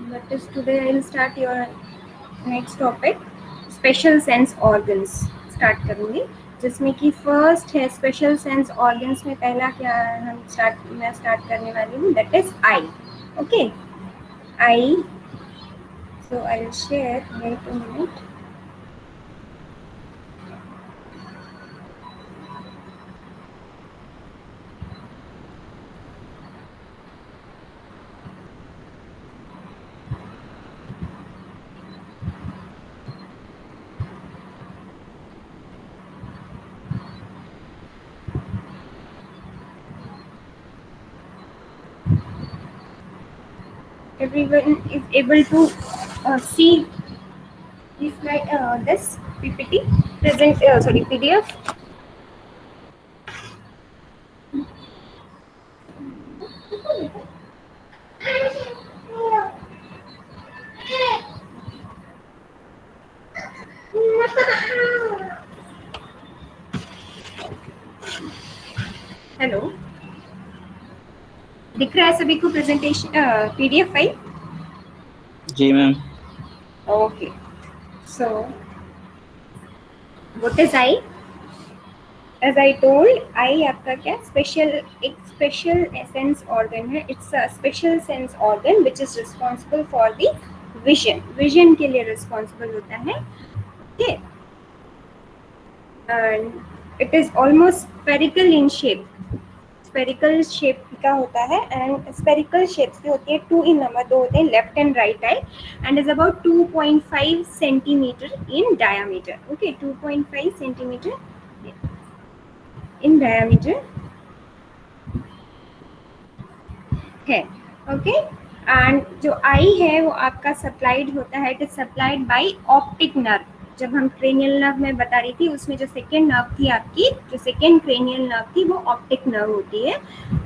That is today I will start your next topic, special sense organs start करूँगी, जिसमें कि first है special sense organs में पहला क्या मैं स्टार्ट करने वाली हूँ, that is eye. Okay, eye. So I will share, wait a minute. Everyone is able to see this PPT present, sorry, PDF. Hello, दिख रहा है सभी को प्रेजेंटेशन PDF फाइल? जी ma'am. Okay, so what is eye? As I told, eye आपका क्या एक special sense organ है. It's a special sense organ which is responsible for the vision. Vision के लिए रिस्पॉन्सिबल होता है. Okay, and it is almost spherical in shape. Spherical shape का होता है, एंड स्पेरिकल शेप्स की होती है टू इन नंबर, दो होते हैं, left and right I, and is about 2.5 centimetre in diameter. Okay, 2.5 centimetre in diameter है. ओके, एंड जो आई है वो आपका सप्लाइड होता है, it is supplied by optic nerve. जब हम क्रेनियल नर्व में बता रही थी, उसमें जो सेकेंड नर्व थी आपकी, जो सेकेंड क्रेनियल नर्व थी, वो ऑप्टिक नर्व होती है,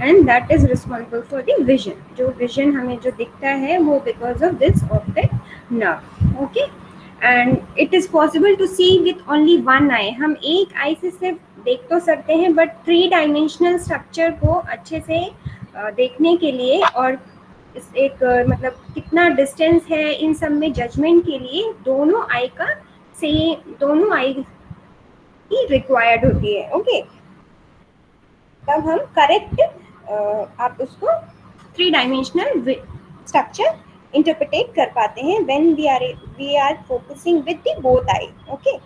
and that is responsible for the vision. जो विजन हमें जो दिखता है वो because of this optic nerve. Okay, and it is possible to see with only one eye. हम एक आई से सिर्फ देख तो सकते हैं, बट 3 डायमेंशनल स्ट्रक्चर को अच्छे से देखने के लिए और इस एक मतलब कितना डिस्टेंस है इन सब में जजमेंट के लिए दोनों आई का दोनों आई ही रिक्वायर्ड होती है. ओके, तब हम करेक्ट आप उसको 3 डायमेंशनल स्ट्रक्चर इंटरप्रेट कर पाते हैं when we are focusing with the both eye. Okay,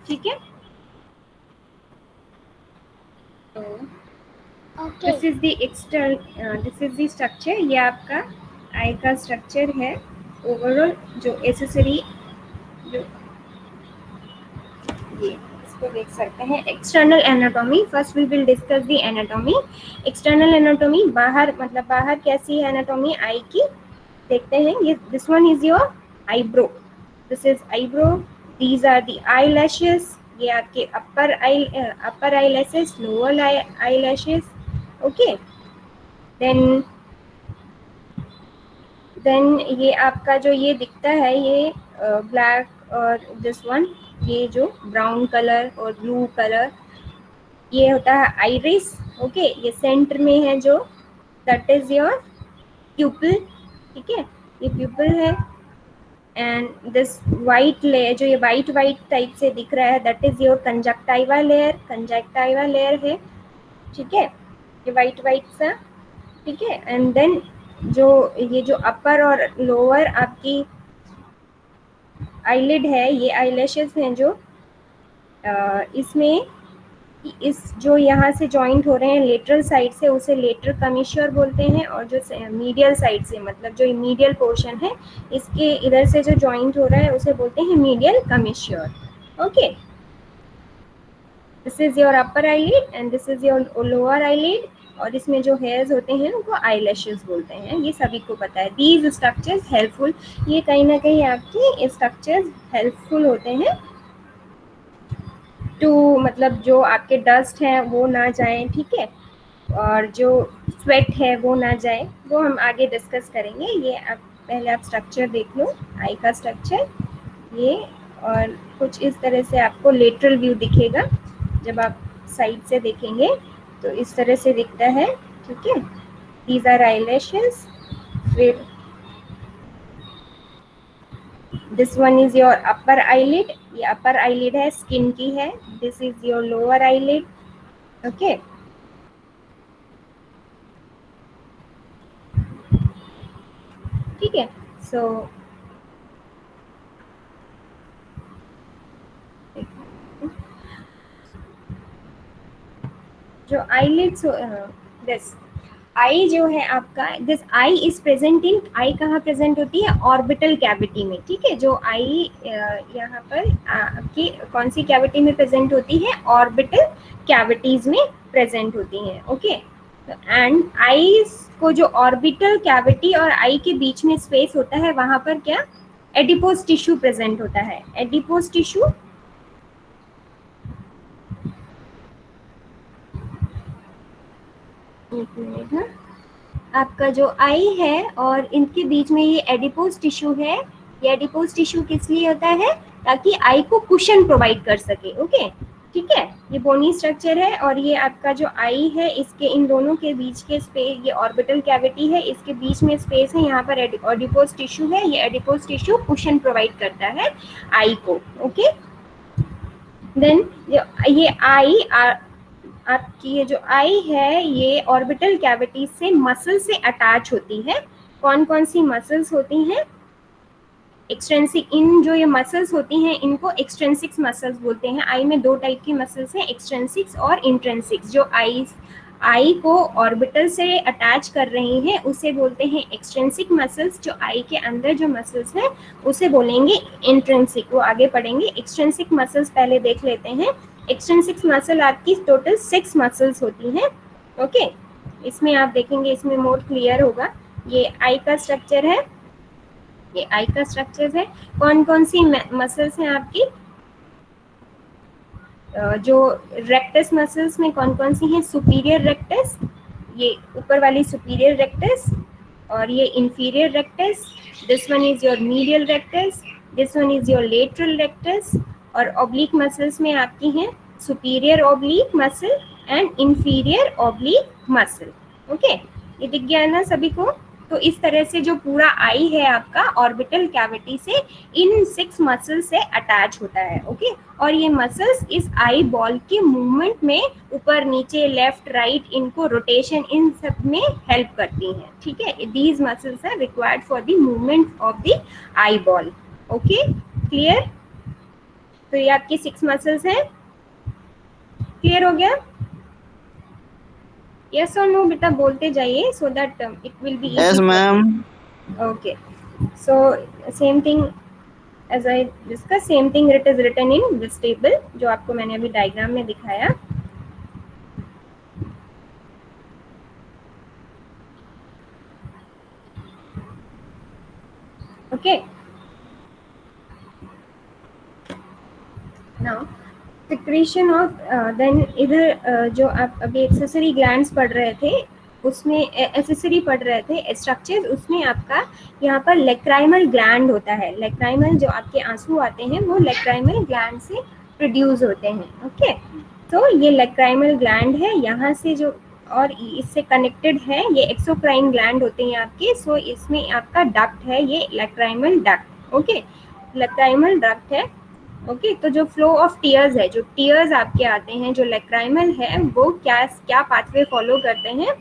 ठीक है. This is the external, this is the structure. ये आपका आई का स्ट्रक्चर है ओवरऑल. जो एसेसरी जो ये इसको देख सकते हैं, external anatomy. First we will discuss the anatomy. External anatomy, बाहर मतलब बाहर कैसी है एनाटॉमी आई की, देखते हैं. ये this one is your eyebrow. This is eyebrow. These are the eyelashes. ये आपके upper eyelashes, lower eyelashes. Okay, then ये आपका जो ये दिखता है, ये ब्लैक और दिस वन, ये जो ब्राउन कलर और ब्लू कलर, ये होता है आइरिस. ओके, ये सेंटर में है जो, दैट इज योर प्यूपिल. ठीक है, ये प्यूपिल है. एंड दिस वाइट लेयर, जो ये वाइट टाइप से दिख रहा है, that is your conjunctiva layer. Conjunctiva layer है, ठीक है, ये वाइट सा. ठीक है, एंड देन जो ये जो अपर और लोअर आपकी आईलिड है, ये आईलैशेस हैं जो इसमें इस जो यहाँ से जॉइंट हो रहे हैं लेटरल साइड से, उसे लेटरल कमिश्योर बोलते हैं. और जो मीडियल साइड से, मतलब जो मीडियल पोर्शन है इसके इधर से जो जॉइंट हो रहा है, उसे बोलते हैं medial commissure. Okay, this is your upper eyelid and this is your lower eyelid. और इसमें जो हेयर्स होते हैं उनको आईलैशेस बोलते हैं. ये सभी को पता है. दीज स्ट्रक्चर्स हेल्पफुल, ये कहीं ना कहीं आपके स्ट्रक्चर्स हेल्पफुल होते हैं टू, मतलब जो आपके डस्ट है वो ना जाए. ठीक है, और जो स्वेट है वो ना जाए, वो हम आगे डिस्कस करेंगे. ये आप पहले आप स्ट्रक्चर देख लो, आई का स्ट्रक्चर ये. और कुछ इस तरह से आपको लेटरल व्यू दिखेगा. जब आप साइड से देखेंगे तो इस तरह से दिखता है. ठीक है, दीज आर आईलैशेस. फिर this one is your upper eyelid, ये अपर आईलिड है, स्किन की है. This is your lower eyelid. Okay, ठीक है. सो जो आईलिड्स, दिस आई जो है आपका, this eye is present in, eye कहाँ प्रेजेंट होती है? ऑर्बिटल कैविटी में. ठीक है, जो आई यहाँ पर आपकी कौन सी कैविटी में प्रेजेंट होती है? ऑर्बिटल कैविटीज में प्रेजेंट होती हैं. ओके, एंड आई को जो ऑर्बिटल कैविटी और आई के बीच में स्पेस होता है, वहां पर क्या? एडिपोज टिश्यू प्रेजेंट होता है. एडिपोज टिश्यू, एक मिनट, हाँ. आपका जो आई है और इनके बीच में ये एडिपोज टिश्यू है. ये एडिपोज टिश्यू किस लिए होता है? ताकि आई को कुशन प्रोवाइड कर सके. ओके, ठीक है. ये बोनी स्ट्रक्चर है और ये आपका जो आई है, इसके इन दोनों के बीच के स्पेस, ये ऑर्बिटल कैविटी है, इसके बीच में स्पेस है, यहाँ पर एडिपोज टिश्यू है. ये एडिपोज टिश्यू कुशन प्रोवाइड करता है आई को. ओके, देन ये आई आपकी, ये जो आई है ये ऑर्बिटल कैविटी से मसल से अटैच होती है. कौन कौन सी मसल्स होती हैं? एक्सट्रेंसिक, इन जो ये मसल्स होती हैं इनको एक्सट्रेंसिक्स मसल्स बोलते हैं. आई में दो टाइप की मसल्स हैं, एक्सट्रेंसिक्स और इंट्रेंसिक्स. जो आई को ऑर्बिटल से अटैच कर रही हैं उसे बोलते हैं एक्सट्रेंसिक मसल्स. जो आई के अंदर जो मसल्स हैं उसे बोलेंगे इंट्रेंसिक. वो आगे पढ़ेंगे. एक्सट्रेंसिक मसल्स पहले देख लेते हैं. एक्सट्रेंसिक मसल आपकी टोटल 6 मसल्स होती हैं. ओके, इसमें आप देखेंगे, इसमें मोर क्लियर होगा. ये आई का स्ट्रक्चर है, ये आई का स्ट्रक्चर है. कौन कौन सी मसल्स हैं आपकी? जो रेक्टस मसल्स में कौन कौन सी हैं? सुपीरियर रेक्टस, ये ऊपर वाली सुपीरियर रेक्टस, और ये inferior rectus. This one is your medial rectus, this one is your lateral rectus. और ऑब्लिक मसल्स में आपकी हैं superior oblique muscle and inferior oblique muscle. Okay, ये दिख गया है ना सभी को? तो इस तरह से जो पूरा आई है आपका ऑर्बिटल कैविटी से इन 6 मसल से अटैच होता है. ओके, और ये मसल्स इस आई बॉल के मूवमेंट में ऊपर नीचे लेफ्ट राइट, इनको रोटेशन, इन सब में हेल्प करती हैं. ठीक है, these muscles are required for the movement of the eyeball. Okay, clear? तो ये आपकी 6 मसल्स हैं. क्लियर हो गया? यस और नो बेटा बोलते जाइए, so that it will be easy. Yes ma'am. Okay, so same thing as I discussed, same thing it is written in this table जो आपको मैंने अभी डायग्राम में दिखाया. Okay, now secretion of, then इधर जो आप अभी एक्सेसरी ग्लैंड्स पढ़ रहे थे, उसमें एक्सेसरी पढ़ रहे थे स्ट्रक्चर्स, उसमें आपका यहाँ पर लेक्राइमल ग्लैंड होता है. लेक्राइमल, जो आपके आंसू आते हैं वो लेक्राइमल ग्लैंड से प्रोड्यूस होते हैं. ओके, तो ये लेक्राइमल ग्लैंड है, यहाँ से जो, और इससे कनेक्टेड है ये एक्सोक्राइन ग्लैंड होते हैं आपके. सो इसमें आपका डक्ट है, ये lacrimal duct. Okay, lacrimal duct है. ओके, तो जो फ्लो ऑफ टीयर्स है, जो टीयर्स आपके आते हैं, जो लेक्राइमल है, वो क्या पाथवे फॉलो करते हैं?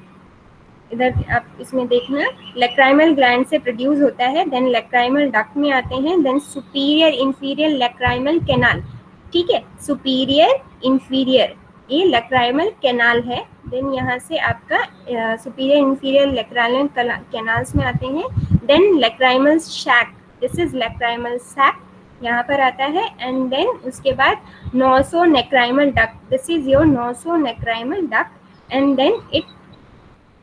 इधर आप इसमें देखना, लेक्राइमल ग्लैंड से प्रोड्यूस होता है, देन लेक्राइमल डक्ट में आते हैं, then superior inferior lacrimal canal. ठीक है, सुपीरियर इंफीरियर ये लेक्राइमल कैनाल है. देन यहाँ से आपका सुपीरियर इंफीरियर लेक्राइमल कैनाल्स में आते हैं. Then lacrimal sac, this is lacrimal sac, यहाँ पर आता है. एंड देन उसके बाद nasolacrimal duct, this is your nasolacrimal duct. And then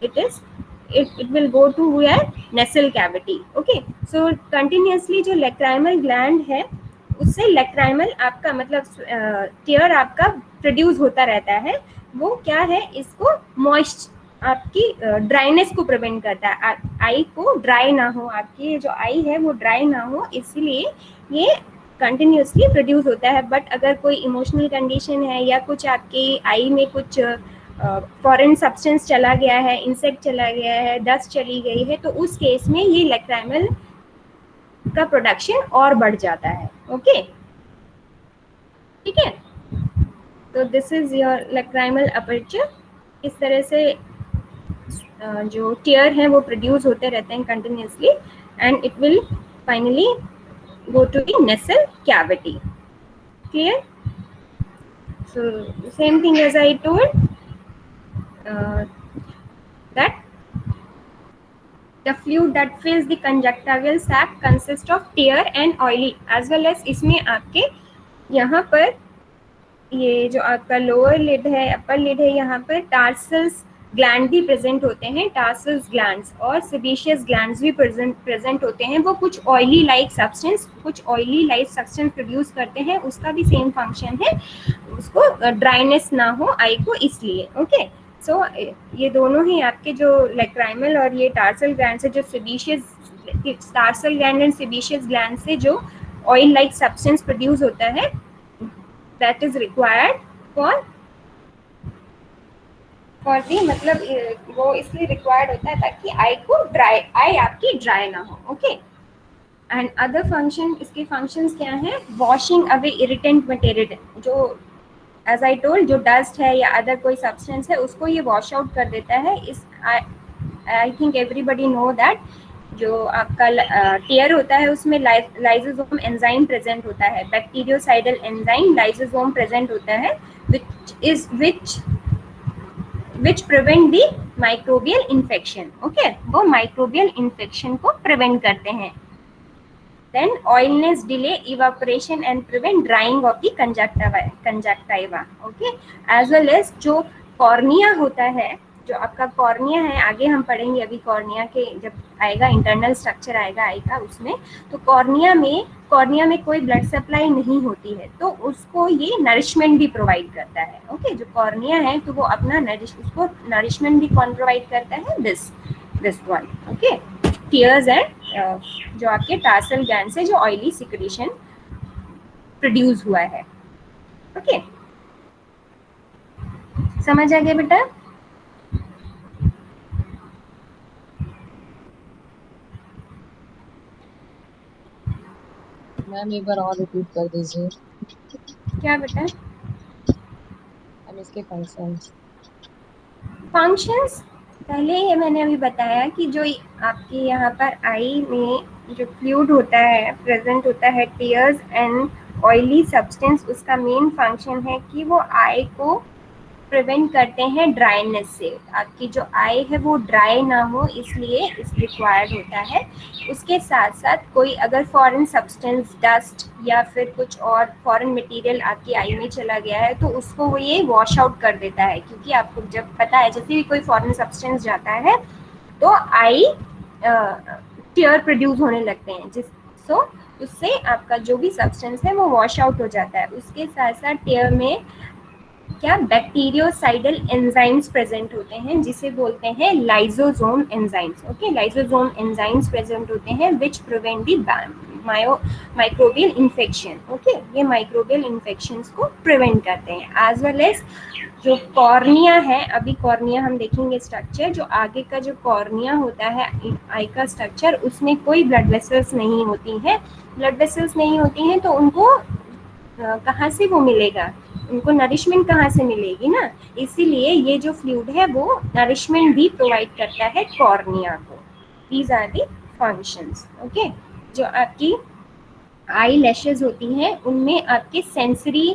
it will go to where? Nasal cavity. Okay, so continuously जो लेक्राइमल ग्लैंड है उससे lacrimal आपका मतलब टीयर आपका प्रोड्यूस होता रहता है. वो क्या है? इसको मॉइस्ट, आपकी ड्राइनेस को प्रिवेंट करता है. आई को ड्राई ना हो, आपकी जो आई है वो ड्राई ना हो, इसलिए ये कंटिन्यूसली प्रोड्यूस होता है. बट अगर कोई इमोशनल कंडीशन है या कुछ आपकी आई में कुछ फॉरेन सब्सटेंस चला गया है, इंसेक्ट चला गया है, डस्ट चली गई है, तो उस केस में ये लेक्राइमल का प्रोडक्शन और बढ़ जाता है। ओके, ठीक है। तो this is your lacrimal aperture. इस तरह से जो टीयर हैं वो प्रोड्यूस होते रहते हैं continuously, and it will finally go to the nasal cavity. Clear? So same thing as I told, that the fluid that fills the conjunctival sac consists of tear and oily, as well as इसमें आपके यहाँ पर ये जो आपका lower lid है, अपर lid है, यहाँ पर टार्सल्स ग्लैंड भी प्रेजेंट होते हैं, टार्सल्स ग्लैंड्स और सेबेशियस ग्लैंड्स भी प्रेजेंट होते हैं। वो कुछ ऑयली लाइक सब्सटेंस प्रोड्यूस करते हैं, उसका भी सेम फंक्शन है, उसको ड्राइनेस ना हो आई को, इसलिए। ओके, सो ये दोनों ही आपके जो लैक्राइमल और ये टार्सल ग्लैंड से जो sebaceous tarsal gland and sebaceous gland से जो ऑयल लाइक सब्सटेंस प्रोड्यूस होता है, that is required for the मतलब वो इसलिए रिक्वायर्ड होता है ताकि आई आपकी ड्राई ना हो। ओके, एंड अदर फंक्शन, इसके फंक्शंस क्या हैं? वॉशिंग अवे इरिटेंट मटेरियल, जो एज आई टोल्ड जो डस्ट है या अदर कोई सब्सटेंस है उसको ये वॉश आउट कर देता है। इस I think everybody know that जो आपका टीयर होता है उसमें लाइसोसोम एंजाइम प्रेजेंट होता है, बैक्टीरियोसाइडल एंजाइम लाइसोसोम प्रेजेंट होता है, which prevent the microbial infection. Okay, वो माइक्रोबियल इन्फेक्शन को प्रिवेंट करते हैं। Then oiliness delay evaporation and prevent drying of the conjunctiva. Okay, as well as जो कॉर्निया होता है, जो आपका कॉर्निया है, आगे हम पढ़ेंगे अभी कॉर्निया के जब आएगा, इंटरनल स्ट्रक्चर आएगा आई का, उसमें तो कॉर्निया में कोई ब्लड सप्लाई नहीं होती है, तो उसको ये नरिशमेंट भी प्रोवाइड करता है। ओके, जो कॉर्निया है तो वो अपना उसको नरिशमेंट भी कौन प्रोवाइड करता है? This one. Okay, tears and जो आपके टार्सल ग्लैंड से जो ऑयली सिक्रीशन प्रोड्यूस हुआ है। ओके, समझ आ गया बेटा? मैम एक बार और रिपीट कर दीजिए। क्या बेटा? मैम इसके फंक्शंस पहले ही मैंने अभी बताया कि जो आपके यहाँ पर आई में जो फ्लूइड होता है, प्रेजेंट होता है, टीयर्स एंड ऑयली सब्सटेंस, उसका मेन फंक्शन है कि वो आई को प्रिवेंट करते हैं ड्राइनेस से। आपकी जो आई है वो ड्राई ना हो, इसलिए इस रिक्वायर्ड होता है। उसके साथ साथ कोई अगर फॉरेन सब्सटेंस, डस्ट या फिर कुछ और फॉरेन मटेरियल आपकी आई में चला गया है तो उसको वो ये वॉश आउट कर देता है, क्योंकि आपको जब पता है जैसे भी कोई फॉरेन सब्सटेंस जाता है तो आई टीयर प्रोड्यूस होने लगते हैं, सो उससे आपका जो भी सब्सटेंस है वो वॉश आउट हो जाता है। उसके साथ साथ टीयर में क्या बैक्टीरियोसाइडल एंजाइम्स प्रेजेंट होते हैं, जिसे बोलते हैं lysosome enzymes. Okay, lysosome enzymes present होते हैं which prevent the microbial infection. Okay, ये माइक्रोबियल इन्फेक्शंस को प्रिवेंट करते हैं। एज वेल एज जो कॉर्निया है, अभी कॉर्निया हम देखेंगे स्ट्रक्चर, जो आगे का जो कॉर्निया होता है आई का स्ट्रक्चर, उसमें कोई ब्लड वेसल्स नहीं होती हैं। ब्लड वेसल्स नहीं होती हैं तो उनको कहाँ से वो मिलेगा, उनको नरिशमेंट कहाँ से मिलेगी ना, इसीलिए ये जो फ्लूइड है वो नरिशमेंट भी प्रोवाइड करता है कॉर्निया को। These are the functions. Okay, जो आपकी आई लैशेज होती हैं उनमें आपके सेंसरी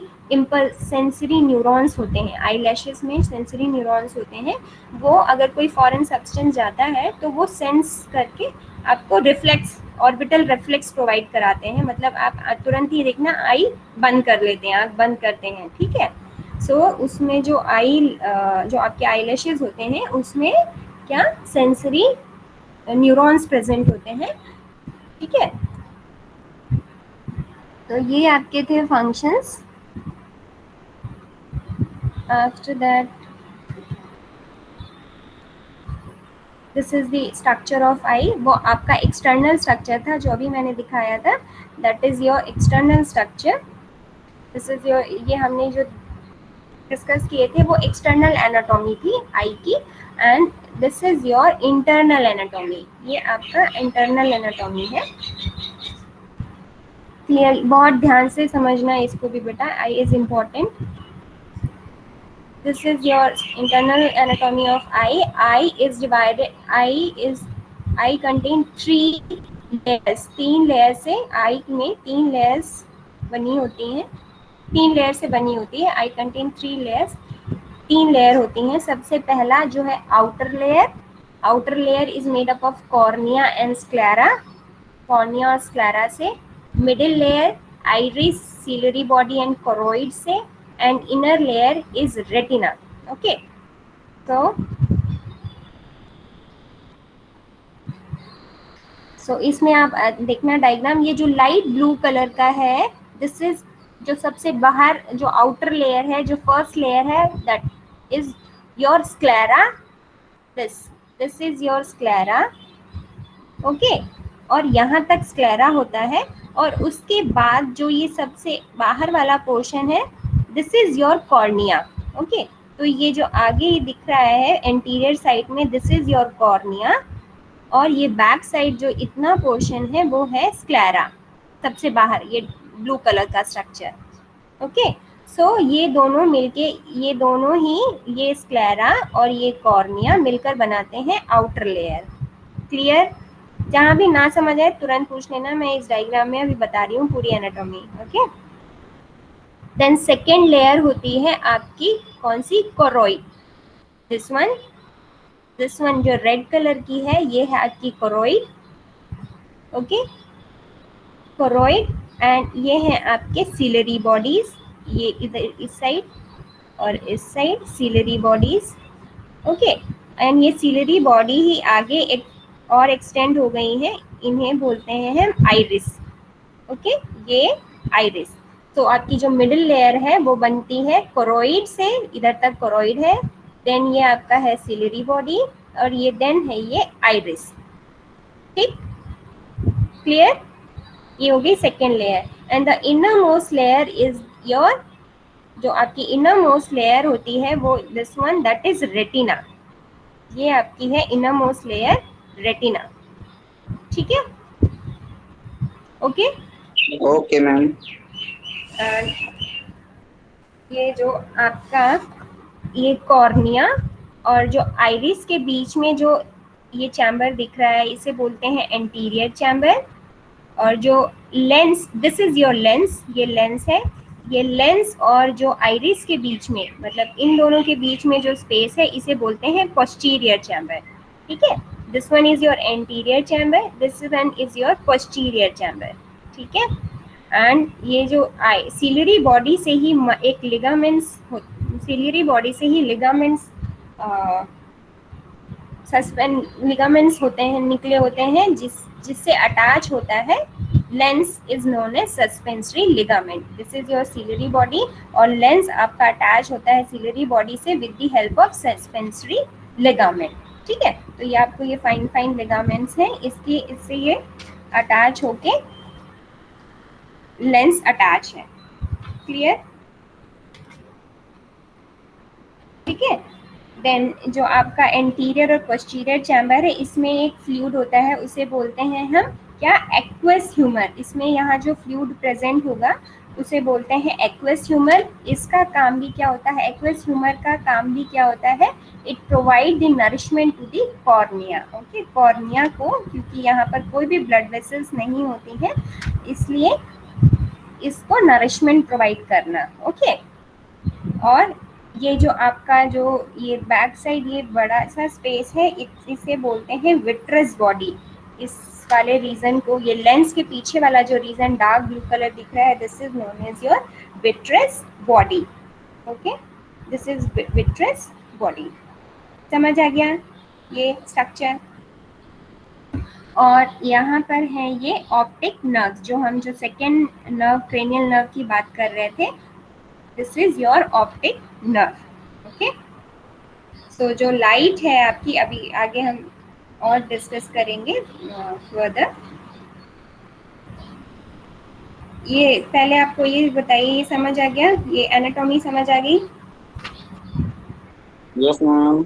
न्यूरॉन्स होते हैं। आई लैशेज में सेंसरी न्यूरॉन्स होते हैं, वो अगर कोई फॉरेन सब्सटेंस जाता है तो वो सेंस करके आपको रिफ्लेक्स, ऑर्बिटल रिफ्लेक्स प्रोवाइड कराते हैं। मतलब आप तुरंत ही देखना आई बंद कर लेते हैं, आँख बंद करते हैं, ठीक है। सो उसमें जो आपके आई लैशेज होते हैं उसमें क्या सेंसरी न्यूरॉन्स प्रेजेंट होते हैं, ठीक है। तो ये आपके थे functions. After that this is the structure of eye. वो आपका एक्सटर्नल स्ट्रक्चर था जो अभी मैंने दिखाया था, that is your external structure. This is your, ये हमने जो डिस्कस किए थे वो एक्सटर्नल एनाटॉमी थी आई की, and this is your internal anatomy. ये आपका इंटरनल एनाटॉमी है। क्लियर, बहुत ध्यान से समझना इसको भी बेटा, eye is important. This is your internal anatomy of eye. Eye is divided. Eye contain three layers. तीन लेयर से eye में तीन layers बनी होती हैं. तीन लेयर से बनी होती है. Eye contain three layers. तीन लेयर होती हैं. सबसे पहला जो है outer layer. Outer layer is made up of cornea and sclera. Cornea और स्क्लेरा से. Middle layer iris, ciliary body and choroid से. And inner layer is retina. Okay, so इसमें आप देखना डायग्राम. ये जो लाइट ब्लू कलर का है, दिस इज जो सबसे बाहर जो आउटर लेयर है, जो फर्स्ट लेयर है, that is your sclera. This is your sclera. Okay, और यहाँ तक स्क्लेरा होता है. और उसके बाद जो ये सबसे बाहर वाला पोर्शन है, this is your cornea. Okay, तो ये जो आगे ही दिख रहा है एंटीरियर साइड में, दिस इज योर कॉर्निया. और ये बैक साइड जो इतना पोर्शन है वो है स्क्लेरा. सबसे बाहर ये ब्लू कलर का स्ट्रक्चर. ओके, सो ये दोनों मिलके, ये दोनों ही, ये स्क्लेरा और ये कॉर्निया मिलकर बनाते हैं आउटर लेयर. क्लियर? जहाँ भी ना समझ आए तुरंत पूछ लेना. मैं इस डायग्राम में अभी बता रही हूँ पूरी anatomy. Okay, then second layer होती है आपकी कौन सी? कोरोइड. दिस वन जो रेड कलर की है, ये है आपकी कोरोइड. Okay, choroid. एंड ये है आपके सीलरी बॉडीज. ये इधर इस साइड और इस side ciliary bodies. Okay, and ये सीलरी बॉडी ही आगे एक और एक्सटेंड हो गई है. इन्हें बोलते हैं हम आइरिस. ओके, ये आइरिस. तो आपकी जो मिडिल लेयर है वो बनती है कोरोइड से. इधर तक कोरोइड है. देन ये आपका है सीलरी बॉडी और ये देन है ये आइरिस. ठीक, क्लियर? ये होगी second layer. And the inner most layer is your, जो आपकी इनर मोस्ट लेयर होती है वो this one, that is retina. ये आपकी है इनर मोस्ट लेयर, रेटिना. ठीक है? Okay, okay ma'am. ये जो आपका ये कॉर्निया और जो आइरिस के बीच में जो ये चैम्बर दिख रहा है, इसे बोलते हैं एंटीरियर चैम्बर. और जो lens, this is your lens. ये लेंस है. ये लेंस और जो आइरिस के बीच में, मतलब इन दोनों के बीच में जो स्पेस है, इसे बोलते हैं पोस्टीरियर चैम्बर. ठीक है? This one is your anterior chamber, this one is your posterior chamber. ठीक है? एंड ये जो सीलरी बॉडी से ही एक लिगामेंट्स, सीलरी बॉडी से ही लिगामेंट्स लिगामेंट्स होते हैं, निकले होते हैं, जिससे अटैच होता है. Lens is known as suspensory ligament. This is your ciliary body और लेंस आपका अटैच होता है सीलरी बॉडी से with the help of suspensory ligament. ठीक है? तो ये आपको ये फाइन फाइन लिगामेंट्स हैं, इससे ये अटैच होके लेंस अटैच है. क्लियर? ठीक है? देन जो आपका एंटीरियर और पोस्टीरियर चैम्बर है, इसमें एक फ्लूइड होता है, उसे बोलते हैं हम क्या? Aqueous humour. इसमें यहाँ जो फ्लूइड प्रेजेंट होगा उसे बोलते हैं एक्वस ह्यूमर. इसका काम भी क्या होता है? एक्वस ह्यूमर का काम भी क्या होता है? It provide the nourishment to the cornea. Okay, cornea को, क्योंकि यहाँ पर कोई भी ब्लड वेसल्स नहीं होती हैं, इसलिए इसको नरिशमेंट प्रोवाइड करना. ओके, और ये जो आपका जो ये बैक साइड ये बड़ा सा स्पेस है, इसे बोलते हैं विट्रस बॉडी. इस वाले रीजन को, ये लेंस के पीछे वाला जो रीजन डार्क ब्लू कलर दिख रहा है, this is known as your vitreous body. Okay, this is vitreous body. समझ आ गया ये स्ट्रक्चर? और यहाँ पर है ये ऑप्टिक नर्व, जो हम जो सेकेंड नर्व, क्रेनियल नर्व की बात कर रहे थे. This is your optic nerve. Okay, so जो लाइट है आपकी, अभी आगे हम और डिस्कस करेंगे फर्दर. ये पहले आपको ये बताइए, ये समझ आ गया? ये एनाटॉमी समझ आ गई? Yes ma'am.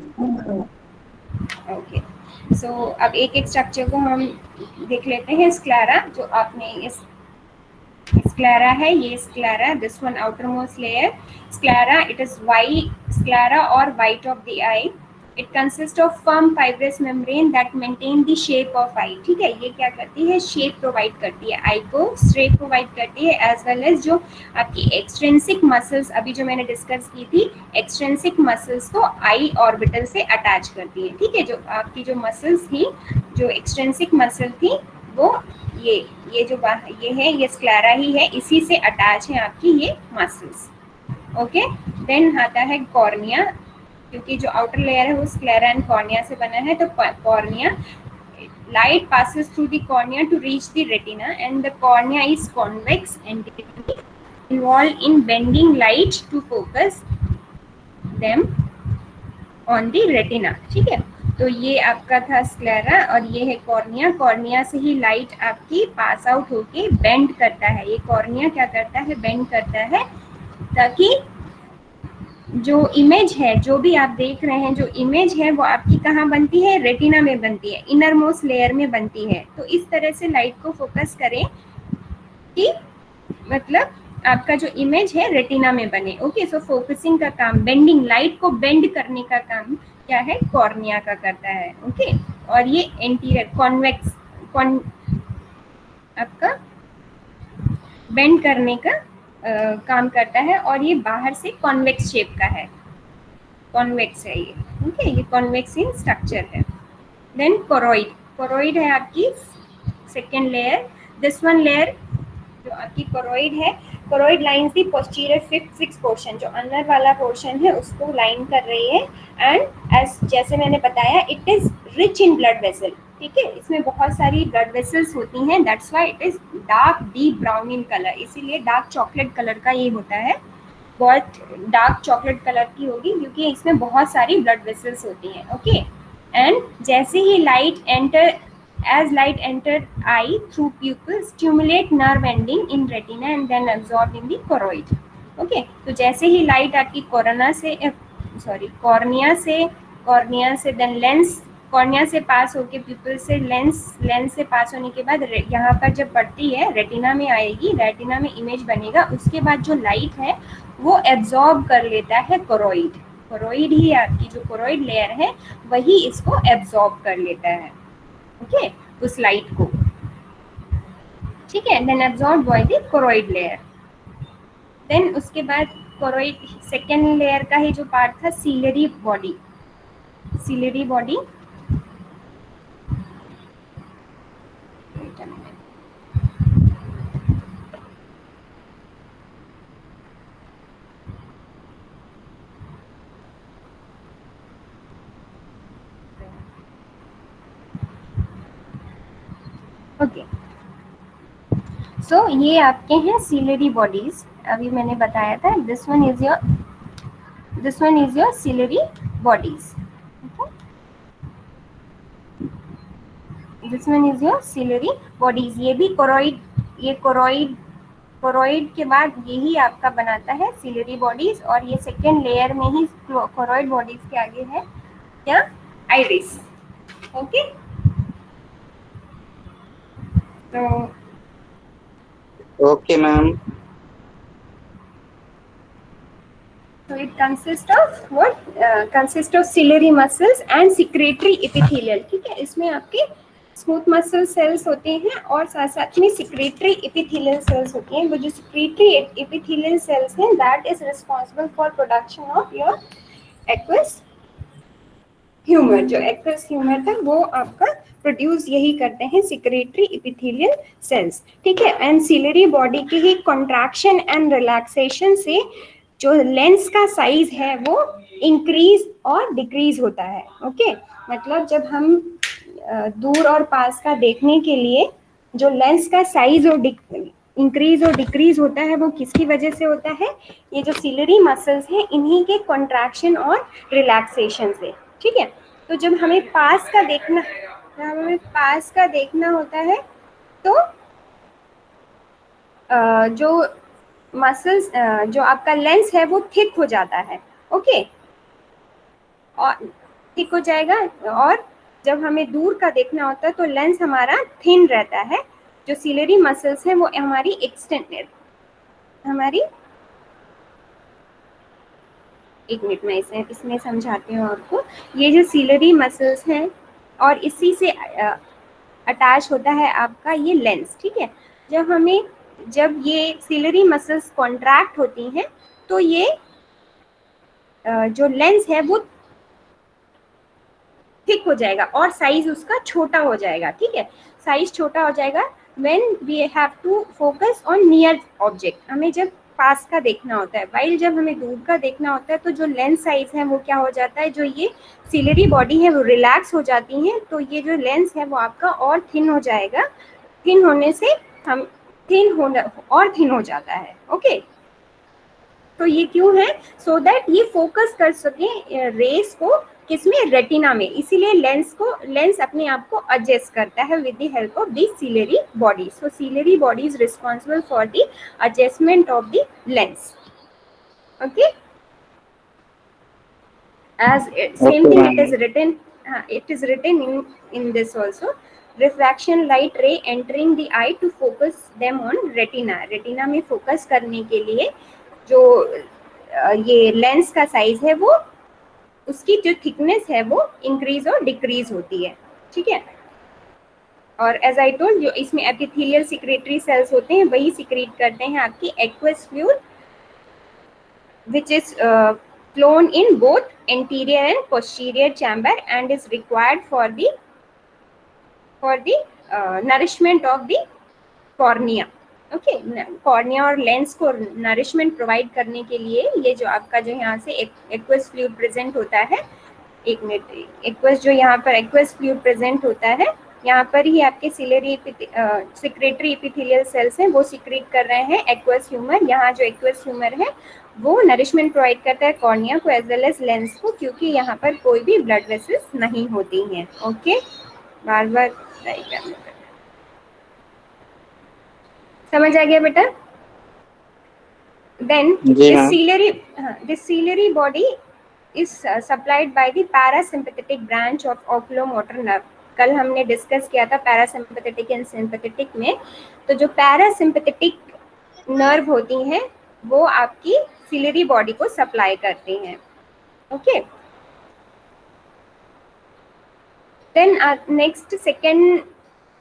ओके, सो अब एक एक स्ट्रक्चर को हम देख लेते हैं. स्क्लेरा, जो आपने इस sclera है, ये sclera, this one outermost layer sclera, it is white sclera or white of the eye. It consists of firm fibrous membrane that maintain the shape of eye. ठीक है, ये क्या करती है, शेप प्रोवाइड करती है, आई को शेप प्रोवाइड करती है, एज वेल एज जो आपकी एक्सट्रेंसिक मसल्स अभी जो मैंने डिस्कस की थी, एक्सट्रेंसिक मसल्स को आई ऑर्बिटल से अटैच करती है। ठीक है, जो आपकी जो मसल्स थी, जो एक्सट्रेंसिक मसल थी, वो ये जो ये है, ये स्क्लेरा ही है, इसी से अटैच है आपकी ये मसल्स। ओके, देन आता है कॉर्निया, क्योंकि जो आउटर लेयर है वो स्क्लेरा एंड कॉर्निया से बना है, तो cornea, light passes through the cornea to reach the retina, and the cornea is convex entity involved in bending light to focus them on the retina। ठीक है, तो ये आपका था स्क्लेरा और ये है कॉर्निया। कॉर्निया से ही लाइट आपकी पास आउट होके बेंड करता है, ये कॉर्निया क्या करता है, बेंड करता है, ताकि जो इमेज है, जो भी आप देख रहे हैं, जो इमेज है वो आपकी कहाँ बनती है, रेटिना में बनती है, इनर मोस्ट लेयर में बनती है। तो इस तरह से लाइट को फोकस करें कि मतलब आपका जो इमेज है रेटिना में बने। ओके, सो फोकसिंग का काम, बेंडिंग, लाइट को बेंड करने का काम क्या है, कॉर्निया का करता है। ओके, और ये एंटीरियर कॉन्वेक्स आपका बेंड करने का काम करता है, और ये बाहर से कॉन्वेक्स शेप का है, कॉन्वेक्स है ये। ओके, ये कॉन्वेक्स इन स्ट्रक्चर है। देन कोरोइड, कोरोइड है आपकी second layer. This one layer जो आपकी कोरोइड है, कोरोइड लाइंस दी पोस्टीरियर फिफ्थ सिक्स पोर्शन, जो अंदर वाला पोर्शन है उसको लाइन कर रही है, एंड एज जैसे मैंने बताया, it is rich in blood vessel. ठीक है, इसमें बहुत सारी ब्लड वेसल्स होती हैं, that's why it is dark deep brown in colour, इसीलिए डार्क चॉकलेट कलर का ये होता है, बहुत डार्क चॉकलेट कलर की होगी, क्योंकि इसमें बहुत सारी ब्लड वेसल्स होती हैं। ओके, एंड जैसे ही light enter, as light enter eye through pupil, stimulate nerve ending in retina and then absorbed in the choroid। okay, तो जैसे ही लाइट आपकी कोरोना से कॉर्निया से देन लेंस, कॉर्निया से पास होके प्यूपिल से लेंस से पास होने के बाद यहाँ पर जब पड़ती है रेटिना में आएगी, रेटिना में इमेज बनेगा, उसके बाद जो लाइट है वो एब्जॉर्ब कर लेता है कोरोइड, कोरोइड ही आपकी जो कोरोइड लेयर है वही इसको एब्जॉर्ब कर लेता है। ओके, उस लाइट को। ठीक है, then absorb by the choroid layer. Then उसके बाद कोरोइड सेकेंड लेयर का ही जो पार्ट था, ciliary body, ciliary body okay, so ये आपके हैं सीलरी बॉडीज, अभी मैंने बताया था, this one is your ciliary bodies. This one is your ciliary bodies, ये भी कोरोइड, ये कोरोइड के बाद यही आपका बनाता है सीलरी बॉडीज, और ये सेकेंड लेयर में ही कोरोइड बॉडीज के आगे है क्या, आइरिस। ओके, तो okay ma'am. So it consists of what? Consists of ciliary muscles and secretory epithelial। ठीक है, इसमें आपके स्मूथ मसल सेल्स होते हैं और साथ साथ में secretory epithelial cells होती हैं। वो जो secretory epithelial cells हैं, that is responsible for production of your aqueous humor। जो aqueous humor था वो आपका प्रोड्यूस यही करते हैं secretory epithelial cells। ठीक है, एंड ciliary बॉडी की ही contraction and relaxation से जो लेंस का साइज है वो इंक्रीज और डिक्रीज होता है। ओके, मतलब जब हम दूर और पास का देखने के लिए जो लेंस का साइज और इंक्रीज और डिक्रीज होता है वो किसकी वजह से होता है, ये जो सीलरी मसल्स हैं इन्हीं के कॉन्ट्रैक्शन और रिलैक्सेशन से। ठीक है, तो जब हमें पास का देखना होता है तो जो मसल्स, जो आपका लेंस है वो थिक हो जाता है। ओके, और थिक हो जाएगा, और जब हमें दूर का देखना होता है तो लेंस हमारा थिन रहता है। जो सीलरी मसल्स हैं वो हमारी हमारी, एक मिनट में इसमें समझाती हूँ आपको। ये जो सीलरी मसल्स हैं और इसी से अटैच होता है आपका ये लेंस, ठीक है। जब ये सीलरी मसल्स कॉन्ट्रैक्ट होती हैं तो ये जो लेंस है वो थिक हो जाएगा और साइज उसका छोटा हो जाएगा, ठीक है। साइज छोटा हो जाएगा when we have to focus on near object, हमें जब पास का देखना होता है, वाइल जब हमें दूर का देखना होता है तो जो लेंस साइज है वो क्या हो जाता है, जो ये सीलरी बॉडी है वो रिलैक्स हो जाती है, तो ये जो लेंस है वो आपका और थिन हो जाएगा। थिन होने से हम थिन हो जाता है, ओके। तो ये क्यों है, सो दैट ये फोकस कर सके रेस को किसमें, रेटिना में, इसीलिए लेंस अपने आप को एडजस्ट करता है with the help of the ciliary body. So ciliary body is responsible for the adjustment of the lens, okay. as same Okay, thing ma'am. it is written in this also, refraction light ray entering the eye to focus them on retina में focus करने के लिए जो ये lens का size है वो, उसकी जो थिकनेस है वो इंक्रीज और डिक्रीज होती है, ठीक है। और एज आई टोल्ड, जो इसमें एपिथेलियल सिक्रेटरी सेल्स होते हैं वही सिक्रीट करते हैं आपकी aqueous fluid which is flown in both anterior and posterior chamber and is required for the nourishment of the cornea, okay. Cornea और लेंस को नरिशमेंट प्रोवाइड करने के लिए ये जो आपका जो यहाँ से एक्वस फ्लूइड प्रेजेंट होता है, एक मिनट, एक्वस जो यहाँ पर एक्वस फ्लूइड प्रेजेंट होता है, यहाँ पर ही आपके सिलरी सिक्रेटरी एपिथेलियल सेल्स हैं वो सिक्रीट कर रहे हैं एक्वस ह्यूमर। यहाँ जो एक्वस ह्यूमर है वो नरिशमेंट प्रोवाइड करता है कॉर्निया को एज वेल एज लेंस को, क्योंकि यहाँ पर कोई भी ब्लड वेसल्स नहीं होती हैं, ओके। बार बार ट्राई करना, समझ आ गया बेटा। Then this ciliary body is supplied by the parasympathetic branch of oculomotor nerve। कल हमने डिस्कस किया था पैरासिम्पैथेटिक एंड सिंपैथेटिक में, तो जो पैरासिम्पैथेटिक नर्व होती हैं वो आपकी सीलरी बॉडी को सप्लाई करती हैं, ओके। देन नेक्स्ट सेकेंड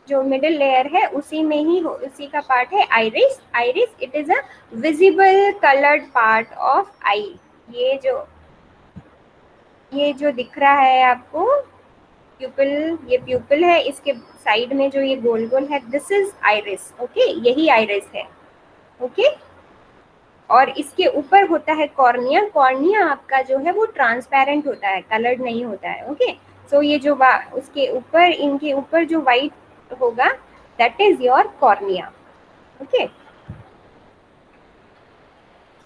जो मिडिल लेयर है उसी में ही उसी का पार्ट है iris. Iris it is a visible coloured part of eye. ये जो दिख रहा है आपको प्यूपिल, ये प्यूपिल है, इसके साइड में जो ये गोल गोल है दिस इज आइरिस, ओके, यही आइरिस है, ओके। और इसके ऊपर होता है कॉर्निया। कॉर्निया आपका जो है वो ट्रांसपेरेंट होता है, कलर्ड नहीं होता है, ओके। सो ये जो उसके ऊपर, इनके ऊपर जो वाइट होगा that is your cornea, okay.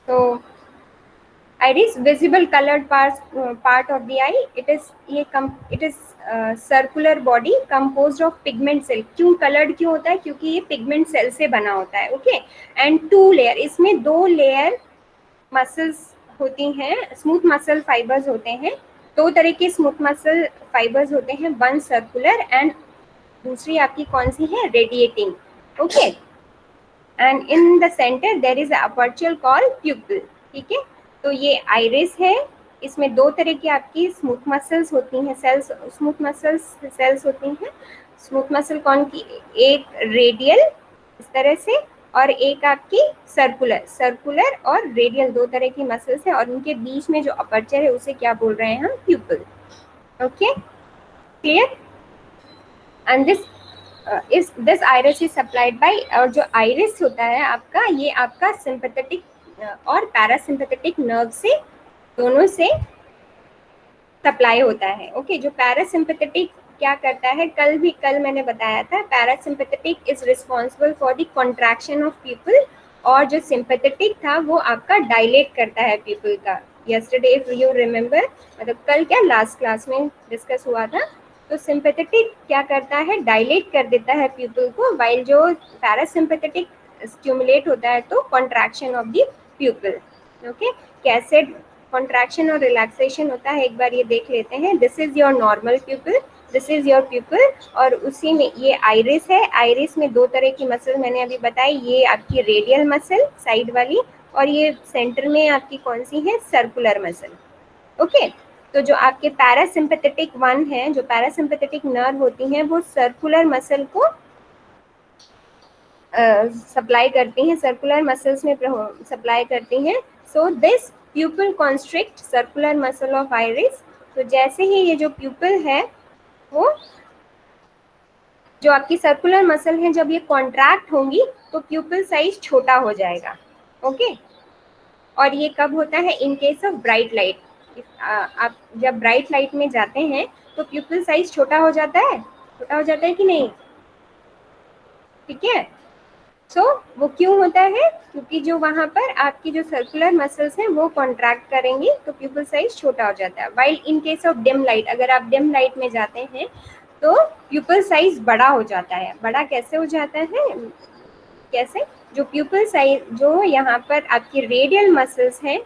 तो iris visible colored part of the eye, it is circular body composed of pigment cell। क्यों colored क्यों होता है, क्योंकि ये pigment cell से बना होता है, ओके। एंड 2 लेयर, इसमें 2 लेयर मसल्स होती हैं, स्मूथ मसल फाइबर्स होते हैं। 2 तरह के स्मूथ मसल फाइबर्स होते हैं, वन सर्कुलर एंड दूसरी आपकी कौन सी है, radiating, okay. And in the centre there is aperture called pupil, ठीक है। तो ये आइरिस है, इसमें 2 तरह की आपकी स्मूथ मसल्स होती हैं, स्मूथ सेल्स होती हैं। स्मूथ मसल कौन की, एक रेडियल इस तरह से और एक आपकी सर्कुलर और रेडियल, 2 तरह की मसल्स है और उनके बीच में जो अपर्चर है उसे क्या बोल रहे हैं हम, प्यूपिल, okay, clear. And this iris is supplied by, और जो आइरिस होता है आपका, ये आपका सिंपैथेटिक और पैरासिम्पैथेटिक नर्व से, दोनों से सप्लाई होता है, ओके। जो पैरासिम्पैथेटिक क्या करता है, कल मैंने बताया था, parasympathetic is responsible for the contraction of people, और जो सिंपैथेटिक था वो आपका डायलेट करता है पीपल का। यस्टरडे इफ यू रिमेम्बर, मतलब कल क्या लास्ट क्लास में डिस्कस हुआ था, तो सिंपैथेटिक क्या करता है, डायलेट कर देता है पीपल को, वाइल जो पैरासिम्पैथेटिक स्टिमुलेट होता है तो contraction of the pupil, okay. कैसे कॉन्ट्रैक्शन और रिलैक्सेशन होता है एक बार ये देख लेते हैं। This is your normal pupil, this is your pupil. और उसी में ये आइरिस है। आइरिस में दो तरह की मसल मैंने अभी बताई, ये आपकी रेडियल मसल साइड वाली, और ये सेंटर में आपकी कौन सी है, सर्कुलर मसल। ओके, तो जो आपके पैरासिम्पैथेटिक वन है, जो पैरासिम्पैथेटिक नर्व होती हैं, वो सर्कुलर मसल को सप्लाई करती हैं, सर्कुलर मसल्स में सप्लाई करती हैं। So this pupil constrict circular muscle of iris. तो जैसे ही ये जो प्यूपल है, वो जो आपकी सर्कुलर मसल है, जब ये कॉन्ट्रैक्ट होंगी तो प्यूपल साइज छोटा हो जाएगा। ओके, और ये कब होता है, in case of bright light. आप जब ब्राइट लाइट में जाते हैं तो प्यूपल साइज छोटा हो जाता है, छोटा हो जाता है कि नहीं, ठीक है। सो वो क्यों होता है, क्योंकि जो वहाँ पर आपकी जो सर्कुलर मसल्स हैं वो कॉन्ट्रैक्ट करेंगी तो प्यूपल साइज छोटा हो जाता है। While in case of dim light, अगर आप डिम लाइट में जाते हैं तो प्यूपल साइज बड़ा हो जाता है। बड़ा कैसे हो जाता है, कैसे, जो प्यूपल साइज, जो यहाँ पर आपकी रेडियल मसल्स हैं,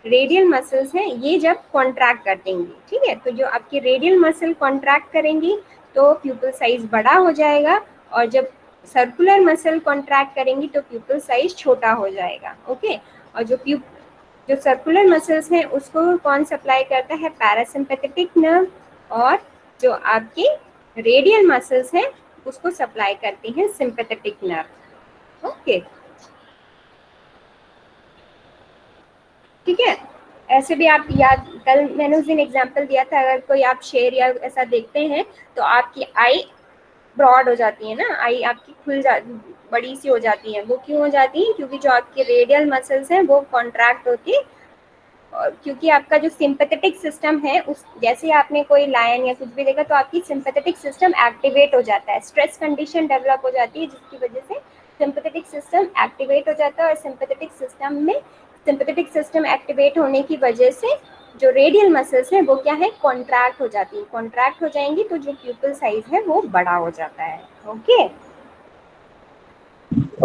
रेडियल मसल्स हैं, ये जब कॉन्ट्रैक्ट कर देंगी, ठीक है, तो जो आपकी रेडियल मसल कॉन्ट्रैक्ट करेंगी तो प्यूपल साइज बड़ा हो जाएगा, और जब सर्कुलर मसल कॉन्ट्रैक्ट करेंगी तो प्यूपल साइज छोटा हो जाएगा। ओके, और जो सर्कुलर मसल्स हैं उसको कौन सप्लाई करता है, पैरासिम्पैथेटिक नर्व, और जो आपकी रेडियल मसल्स हैं उसको सप्लाई करती हैं सिंपैथेटिक नर्व। ओके, ठीक है। ऐसे भी आप याद, कल मैंने उस दिन एग्जाम्पल दिया था, अगर कोई आप शेर या ऐसा देखते हैं तो आपकी आई ब्रॉड हो जाती है ना, आई आपकी बड़ी सी हो जाती है। वो क्यों हो जाती है, क्योंकि जो आपके रेडियल मसल्स हैं वो कॉन्ट्रैक्ट होती है, और क्योंकि आपका जो सिंपैथेटिक सिस्टम है, उस जैसे आपने कोई लायन या कुछ भी देखा तो आपकी सिंपैथेटिक सिस्टम एक्टिवेट हो जाता है, स्ट्रेस कंडीशन डेवलप हो जाती है, जिसकी वजह से सिंपैथेटिक सिस्टम एक्टिवेट हो जाता है। और सिंपैथेटिक सिस्टम एक्टिवेट होने की वजह से जो रेडियल मसल्स हैं वो क्या है, कॉन्ट्रैक्ट हो जाती है। कॉन्ट्रैक्ट हो जाएंगी तो जो प्यूपल साइज है वो बड़ा हो जाता है। Okay,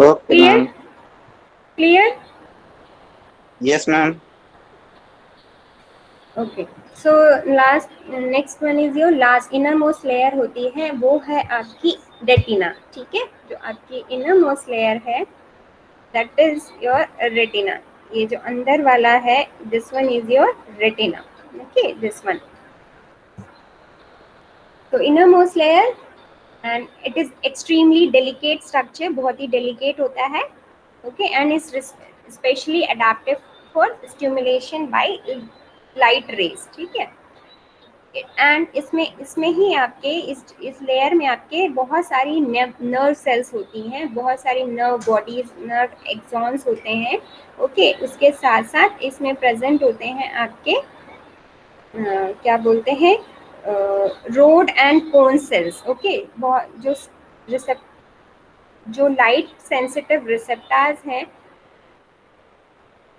okay clear, ma'am. Clear. Yes ma'am. Okay, so last next one is your last inner most layer होती है, वो है आपकी रेटिना, ठीक है। जो आपकी इनर मोस्ट लेयर है दैट इज योर रेटिना। ये जो अंदर वाला है, this one is your retina. Okay, this one, तो inner most layer, and it is extremely delicate structure, बहुत ही डेलिकेट होता है। Okay, and is specially adaptive for stimulation by light rays, ठीक है। एंड इसमें ही आपके इस लेयर में आपके बहुत सारी नर्व सेल्स होती हैं, बहुत सारी नर्व बॉडीज, नर्व एक्सॉन्स होते हैं। ओके, उसके साथ साथ इसमें प्रेजेंट होते हैं आपके क्या बोलते हैं, road and cone cells. Okay, बहुत जो लाइट सेंसिटिव रिसेप्टर्स हैं,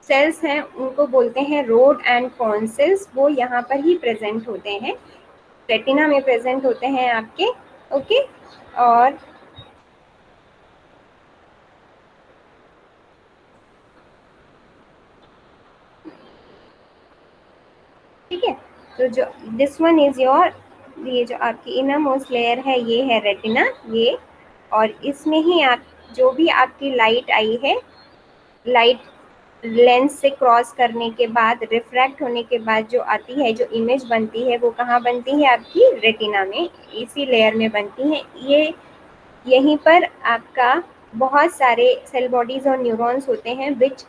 सेल्स हैं, उनको बोलते हैं रोड एंड कोन सेल्स। वो यहाँ पर ही प्रेजेंट होते हैं, रेटिना में प्रेजेंट होते हैं आपके। ओके, और ठीक है, तो जो दिस वन इज योर, ये जो आपकी इनर मोस्ट लेयर है ये है रेटिना, ये, और इसमें ही आप जो भी आपकी लाइट आई है, लाइट लेंस से क्रॉस करने के बाद, रिफ्रैक्ट होने के बाद जो आती है, जो इमेज बनती है, वो कहाँ बनती है, आपकी रेटिना में, इसी लेयर में बनती है। ये यहीं पर आपका बहुत सारे सेल बॉडीज और न्यूरॉन्स होते हैं विच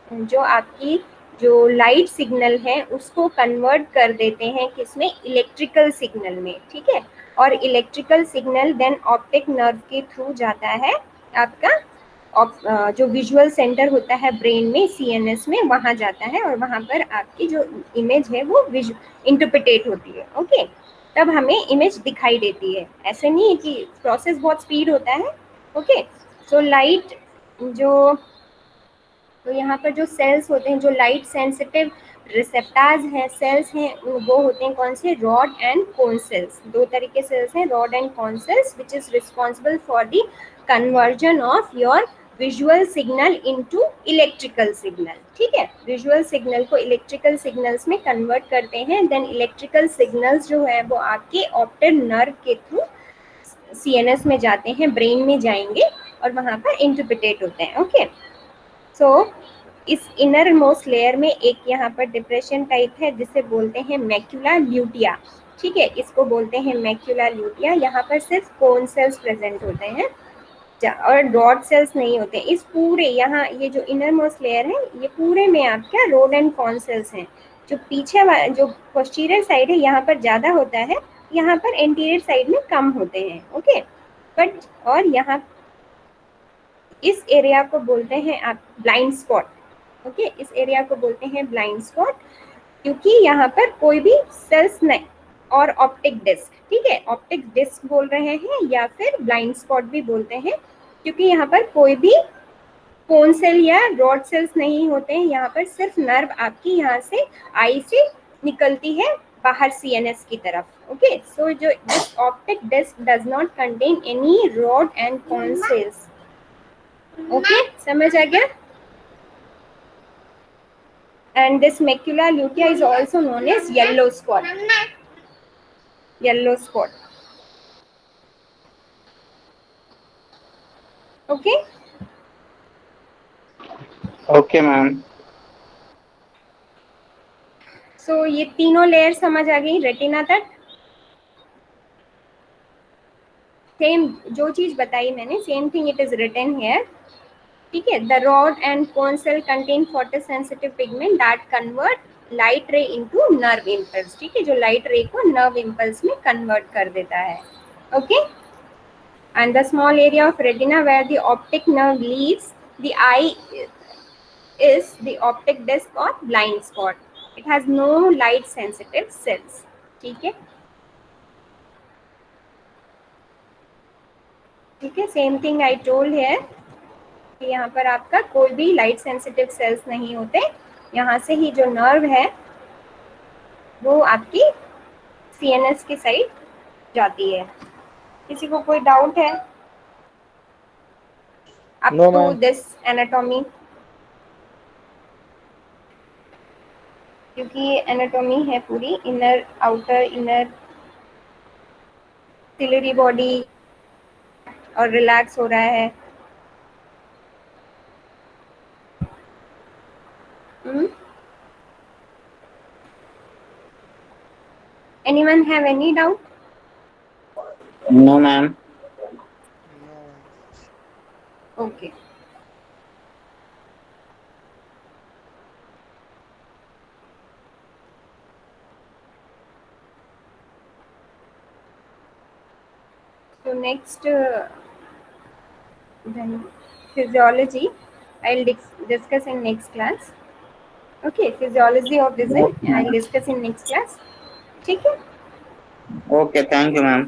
जो आपकी जो लाइट सिग्नल है उसको कन्वर्ट कर देते हैं किसमें, इलेक्ट्रिकल सिग्नल में, ठीक है। और electrical signal then optic nerve के थ्रू जाता है आपका जो विजुअल सेंटर होता है ब्रेन में, सीएनएस में, वहाँ जाता है, और वहाँ पर आपकी जो इमेज है वो इंटरप्रिटेट होती है। ओके, तब हमें इमेज दिखाई देती है। ऐसे नहीं है कि प्रोसेस बहुत स्पीड होता है। ओके, सो लाइट जो, तो यहाँ पर जो सेल्स होते हैं, जो लाइट सेंसिटिव रिसेप्टर्स हैं, सेल्स हैं, वो होते हैं कौन से, रॉड एंड कोन सेल्स। दो तरह के सेल्स हैं, rod and cone sales, which is responsible for the conversion of your visual signal into electrical signal, ठीक है। विजुअल सिग्नल को इलेक्ट्रिकल सिग्नल्स में कन्वर्ट करते हैं, देन इलेक्ट्रिकल सिग्नल्स जो है वो आपके ऑप्टिक नर्व के थ्रू सीएनएस में जाते हैं, ब्रेन में जाएंगे और वहां पर इंटरप्रिटेट होते हैं। ओके, सो इस इनर मोस्ट लेयर में एक यहाँ पर डिप्रेशन टाइप है जिसे बोलते हैं मैक्यूला ल्यूटिया, ठीक है, इसको बोलते हैं मैक्यूला ल्यूटिया। यहाँ पर सिर्फ कोन सेल्स प्रेजेंट होते हैं और रॉड सेल्स नहीं होते। इस पूरे यहाँ ये जो इनर मोस्ट लेयर है ये पूरे में आपका रोड एंड कॉन सेल्स हैं। जो पीछे जो पोस्टीरियर साइड है यहाँ पर ज़्यादा होता है, यहाँ पर एंटीरियर साइड में कम होते हैं। ओके, बट और यहाँ इस एरिया को बोलते हैं आप ब्लाइंड स्पॉट। ओके, इस एरिया को बोलते हैं ब्लाइंड स्पॉट क्योंकि यहाँ पर कोई भी सेल्स नहीं और ऑप्टिक डिस्क, ठीक है, ऑप्टिक डिस्क बोल रहे हैं या फिर ब्लाइंड स्पॉट भी बोलते हैं क्योंकि यहाँ पर कोई भी कोन सेल या रॉड सेल्स नहीं होते हैं। यहाँ पर सिर्फ नर्व आपकी यहाँ से आई से निकलती है बाहर सीएनएस की तरफ। ओके, सो जो this optic disc does not contain any rod and cone cells. Okay, समझ आ गया? And this macula lutea is also known as yellow spot. Yellow spot. Okay. Okay, ma'am. So ये तीनों layer समझ आ गई retina तक? Same जो चीज बताई मैंने, same thing it is written here, ठीक है। The rod and cone cell contain photosensitive pigment that convert light ray into nerve impulse, ठीक है, जो लाइट रे को नर्व इम्पल्स में कन्वर्ट कर देता है। Okay, and the small area of retina where the optic nerve leaves the eye is the optic disc or blind spot. It has no light sensitive cells, ठीक है, ठीक है। सेम थिंग आई टोल्ड है कि यहाँ पर आपका कोई भी लाइट सेंसिटिव सेल्स नहीं होते, यहाँ से ही जो नर्व है वो आपकी सीएनएस की साइड जाती है। किसी को कोई डाउट है अप टू दिस एनाटॉमी? क्योंकि एनाटॉमी है पूरी, inner outer inner ciliary body और रिलैक्स हो रहा है। Anyone have any doubt? No, ma'am. Okay. So next, then physiology I'll discuss in next class. Okay, physiology of vision I'll discuss in next class. ठीक है? Okay, thank you, ma'am.